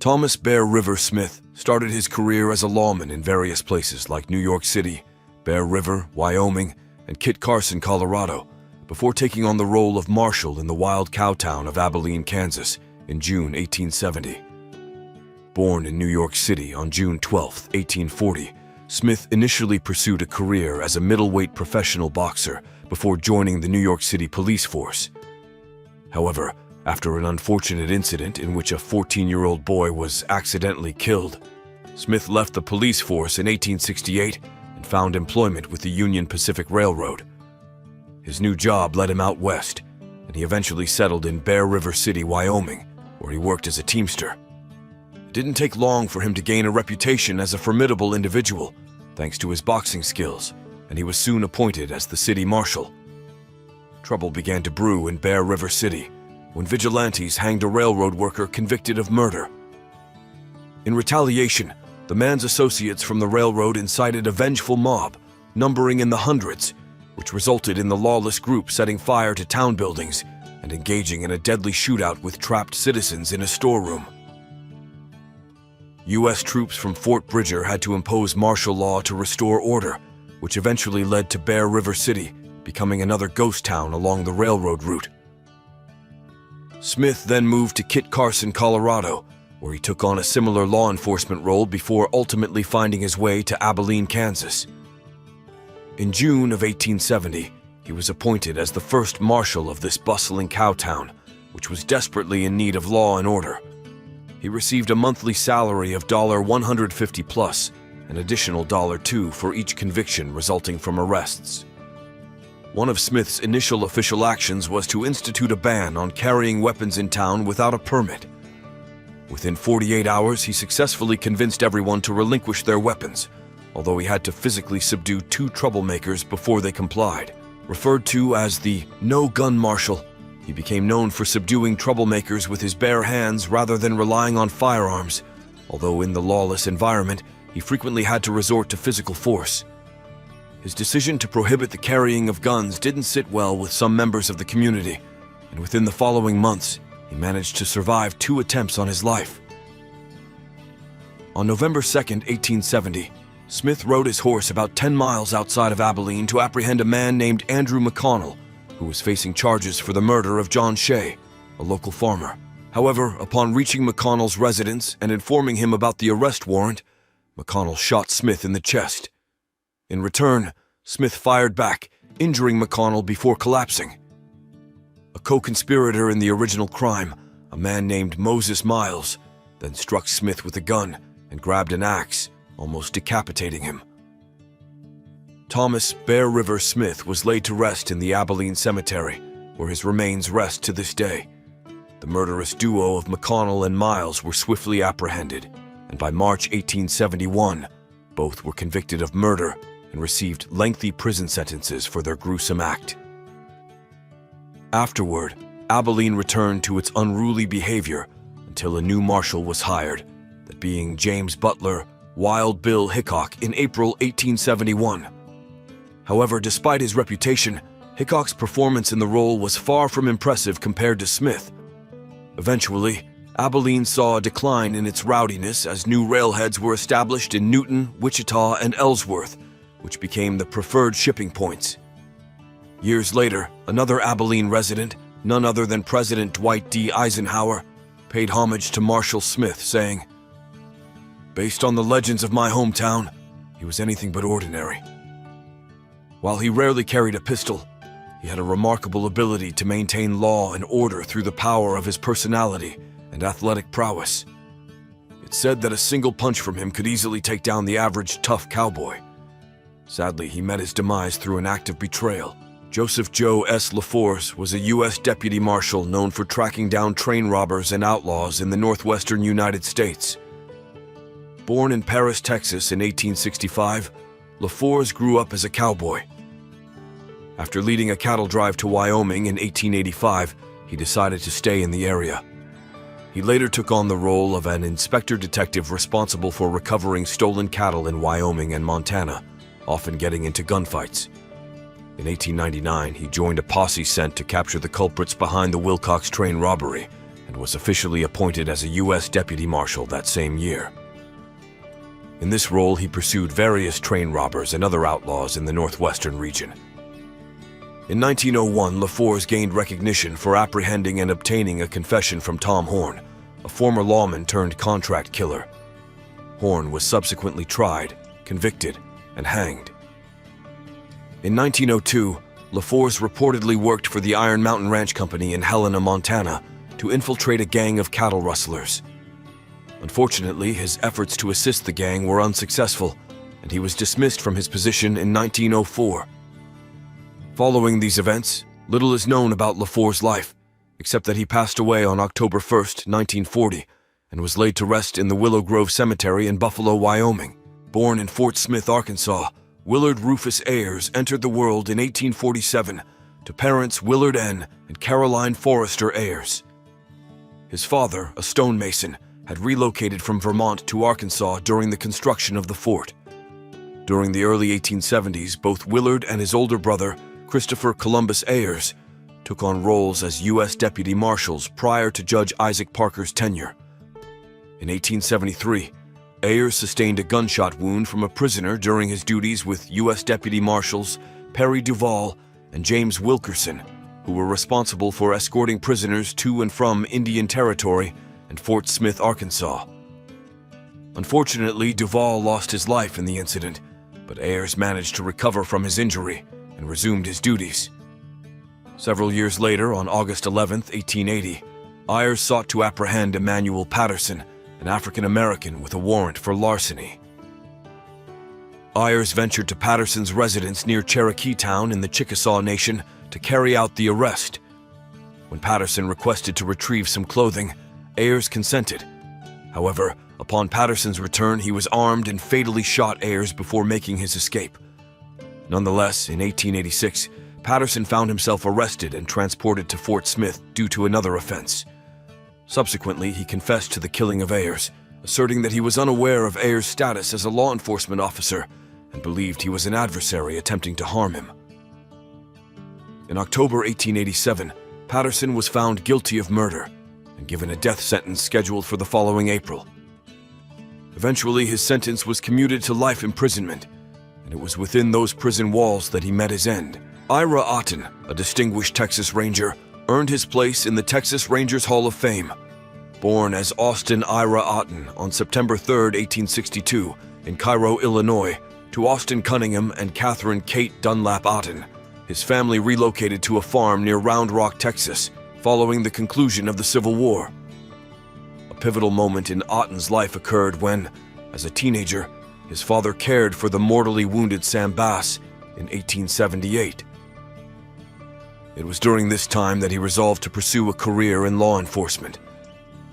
Thomas Bear River Smith started his career as a lawman in various places like New York City, Bear River, Wyoming, and Kit Carson, Colorado, before taking on the role of marshal in the wild cow town of Abilene, Kansas, in June 1870. Born in New York City on June 12, 1840, Smith initially pursued a career as a middleweight professional boxer before joining the New York City police force. However, after an unfortunate incident in which a 14-year-old boy was accidentally killed, Smith left the police force in 1868 and found employment with the Union Pacific Railroad. His new job led him out west, and he eventually settled in Bear River City, Wyoming, where he worked as a teamster. It didn't take long for him to gain a reputation as a formidable individual, thanks to his boxing skills, and he was soon appointed as the city marshal. Trouble began to brew in Bear River City when vigilantes hanged a railroad worker convicted of murder. In retaliation, the man's associates from the railroad incited a vengeful mob, numbering in the hundreds, which resulted in the lawless group setting fire to town buildings and engaging in a deadly shootout with trapped citizens in a storeroom. U.S. troops from Fort Bridger had to impose martial law to restore order, which eventually led to Bear River City becoming another ghost town along the railroad route. Smith then moved to Kit Carson, Colorado, where he took on a similar law enforcement role before ultimately finding his way to Abilene, Kansas. In June of 1870, he was appointed as the first marshal of this bustling cow town, which was desperately in need of law and order. He received a monthly salary of $150 plus, an additional $2 for each conviction resulting from arrests. One of Smith's initial official actions was to institute a ban on carrying weapons in town without a permit. Within 48 hours, he successfully convinced everyone to relinquish their weapons, although he had to physically subdue 2 troublemakers before they complied. Referred to as the no-gun marshal, he became known for subduing troublemakers with his bare hands rather than relying on firearms, although in the lawless environment, he frequently had to resort to physical force. His decision to prohibit the carrying of guns didn't sit well with some members of the community, and within the following months, he managed to survive 2 attempts on his life. On November 2, 1870, Smith rode his horse about 10 miles outside of Abilene to apprehend a man named Andrew McConnell, who was facing charges for the murder of John Shea, a local farmer. However, upon reaching McConnell's residence and informing him about the arrest warrant, McConnell shot Smith in the chest. In return, Smith fired back, injuring McConnell before collapsing. A co-conspirator in the original crime, a man named Moses Miles, then struck Smith with a gun and grabbed an axe, almost decapitating him. Thomas Bear River Smith was laid to rest in the Abilene Cemetery, where his remains rest to this day. The murderous duo of McConnell and Miles were swiftly apprehended, and by March 1871, both were convicted of murder and received lengthy prison sentences for their gruesome act. Afterward, Abilene returned to its unruly behavior until a new marshal was hired, that being James Butler Wild Bill Hickok in April 1871. However, despite his reputation, Hickok's performance in the role was far from impressive compared to Smith. Eventually, Abilene saw a decline in its rowdiness as new railheads were established in Newton, Wichita, and Ellsworth, which became the preferred shipping points. Years later, another Abilene resident, none other than President Dwight D. Eisenhower, paid homage to Marshal Smith, saying, "Based on the legends of my hometown, he was anything but ordinary. While he rarely carried a pistol, he had a remarkable ability to maintain law and order through the power of his personality and athletic prowess. It's said that a single punch from him could easily take down the average tough cowboy. Sadly, he met his demise through an act of betrayal." Joseph Joe S. LaForce was a U.S. deputy marshal known for tracking down train robbers and outlaws in the northwestern United States. Born in Paris, Texas in 1865, LaForce grew up as a cowboy. After leading a cattle drive to Wyoming in 1885, he decided to stay in the area. He later took on the role of an inspector detective responsible for recovering stolen cattle in Wyoming and Montana, often getting into gunfights. In 1899, he joined a posse sent to capture the culprits behind the Wilcox train robbery and was officially appointed as a U.S. Deputy Marshal that same year. In this role, he pursued various train robbers and other outlaws in the northwestern region. In 1901, LaForce gained recognition for apprehending and obtaining a confession from Tom Horn, a former lawman turned contract killer. Horn was subsequently tried, convicted, and hanged. In 1902, LaForce reportedly worked for the Iron Mountain Ranch Company in Helena, Montana, to infiltrate a gang of cattle rustlers. Unfortunately, his efforts to assist the gang were unsuccessful, and he was dismissed from his position in 1904. Following these events, little is known about LaForce's life, except that he passed away on October 1, 1940, and was laid to rest in the Willow Grove Cemetery in Buffalo, Wyoming. Born in Fort Smith, Arkansas, Willard Rufus Ayers entered the world in 1847 to parents Willard N. and Caroline Forrester Ayers. His father, a stonemason, had relocated from Vermont to Arkansas during the construction of the fort. During the early 1870s, both Willard and his older brother, Christopher Columbus Ayers, took on roles as U.S. Deputy Marshals prior to Judge Isaac Parker's tenure. In 1873, Ayers sustained a gunshot wound from a prisoner during his duties with U.S. Deputy Marshals Perry Duval and James Wilkerson, who were responsible for escorting prisoners to and from Indian Territory and Fort Smith, Arkansas. Unfortunately, Duval lost his life in the incident, but Ayers managed to recover from his injury and resumed his duties. Several years later, on August 11, 1880, Ayers sought to apprehend Emmanuel Patterson, an African-American with a warrant for larceny. Ayers ventured to Patterson's residence near Cherokee Town in the Chickasaw Nation to carry out the arrest. When Patterson requested to retrieve some clothing, Ayers consented. However, upon Patterson's return, he was armed and fatally shot Ayers before making his escape. Nonetheless, in 1886, Patterson found himself arrested and transported to Fort Smith due to another offense. Subsequently, he confessed to the killing of Ayers, asserting that he was unaware of Ayers' status as a law enforcement officer and believed he was an adversary attempting to harm him. In October 1887, Patterson was found guilty of murder and given a death sentence scheduled for the following April. Eventually, his sentence was commuted to life imprisonment, and it was within those prison walls that he met his end. Ira Otten, a distinguished Texas Ranger, earned his place in the Texas Rangers Hall of Fame. Born as Austin Ira Otten on September 3, 1862, in Cairo, Illinois, to Austin Cunningham and Catherine Kate Dunlap Otten, his family relocated to a farm near Round Rock, Texas, following the conclusion of the Civil War. A pivotal moment in Otten's life occurred when, as a teenager, his father cared for the mortally wounded Sam Bass in 1878. It was during this time that he resolved to pursue a career in law enforcement.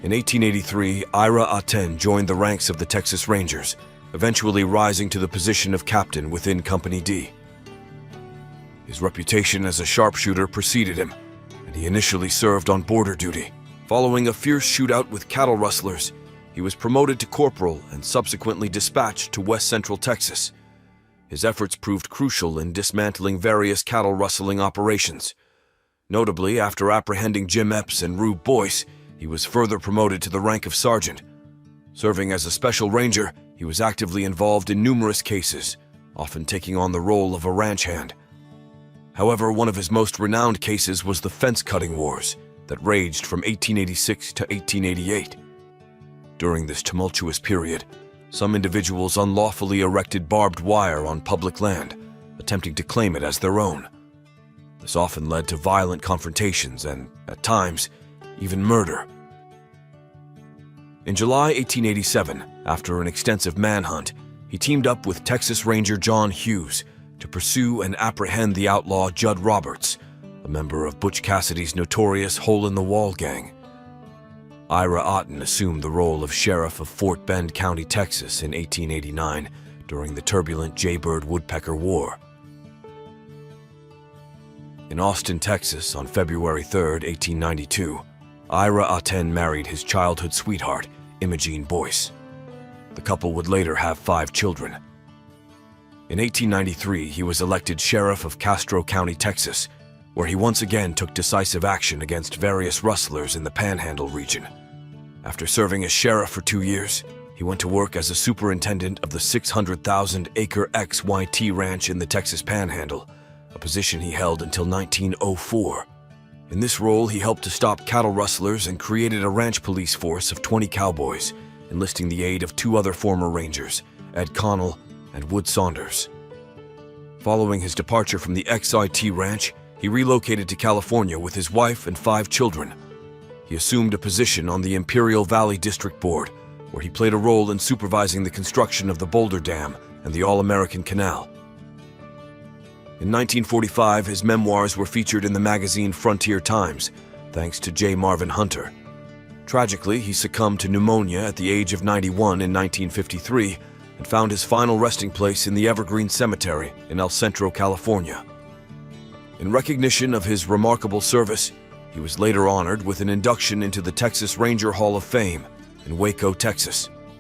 In 1883, Ira Otten joined the ranks of the Texas Rangers, eventually rising to the position of captain within Company D. His reputation as a sharpshooter preceded him, and he initially served on border duty. Following a fierce shootout with cattle rustlers, he was promoted to corporal and subsequently dispatched to West Central Texas. His efforts proved crucial in dismantling various cattle rustling operations. Notably, after apprehending Jim Epps and Rube Boyce, he was further promoted to the rank of sergeant. Serving as a special ranger, he was actively involved in numerous cases, often taking on the role of a ranch hand. However, one of his most renowned cases was the fence-cutting wars that raged from 1886 to 1888. During this tumultuous period, some individuals unlawfully erected barbed wire on public land, attempting to claim it as their own. This often led to violent confrontations and, at times, even murder. In July 1887, after an extensive manhunt, he teamed up with Texas Ranger John Hughes to pursue and apprehend the outlaw Judd Roberts, a member of Butch Cassidy's notorious Hole-in-the-Wall gang. Ira Otten assumed the role of sheriff of Fort Bend County, Texas in 1889 during the turbulent Jaybird Woodpecker War. In Austin, Texas, on February 3, 1892, Ira Otten married his childhood sweetheart, Imogene Boyce. The couple would later have 5 children. In 1893, he was elected sheriff of Castro County, Texas, where he once again took decisive action against various rustlers in the Panhandle region. After serving as sheriff for 2 years, he went to work as a superintendent of the 600,000-acre XYT ranch in the Texas Panhandle, a position he held until 1904. In this role, he helped to stop cattle rustlers and created a ranch police force of 20 cowboys, enlisting the aid of 2 other former rangers, Ed Connell and Wood Saunders. Following his departure from the XYT ranch, he relocated to California with his wife and 5 children. He assumed a position on the Imperial Valley District Board, where he played a role in supervising the construction of the Boulder Dam and the All-American Canal. In 1945, his memoirs were featured in the magazine Frontier Times, thanks to J. Marvin Hunter. Tragically, he succumbed to pneumonia at the age of 91 in 1953 and found his final resting place in the Evergreen Cemetery in El Centro, California. In recognition of his remarkable service, he was later honored with an induction into the Texas Ranger Hall of Fame in Waco, Texas.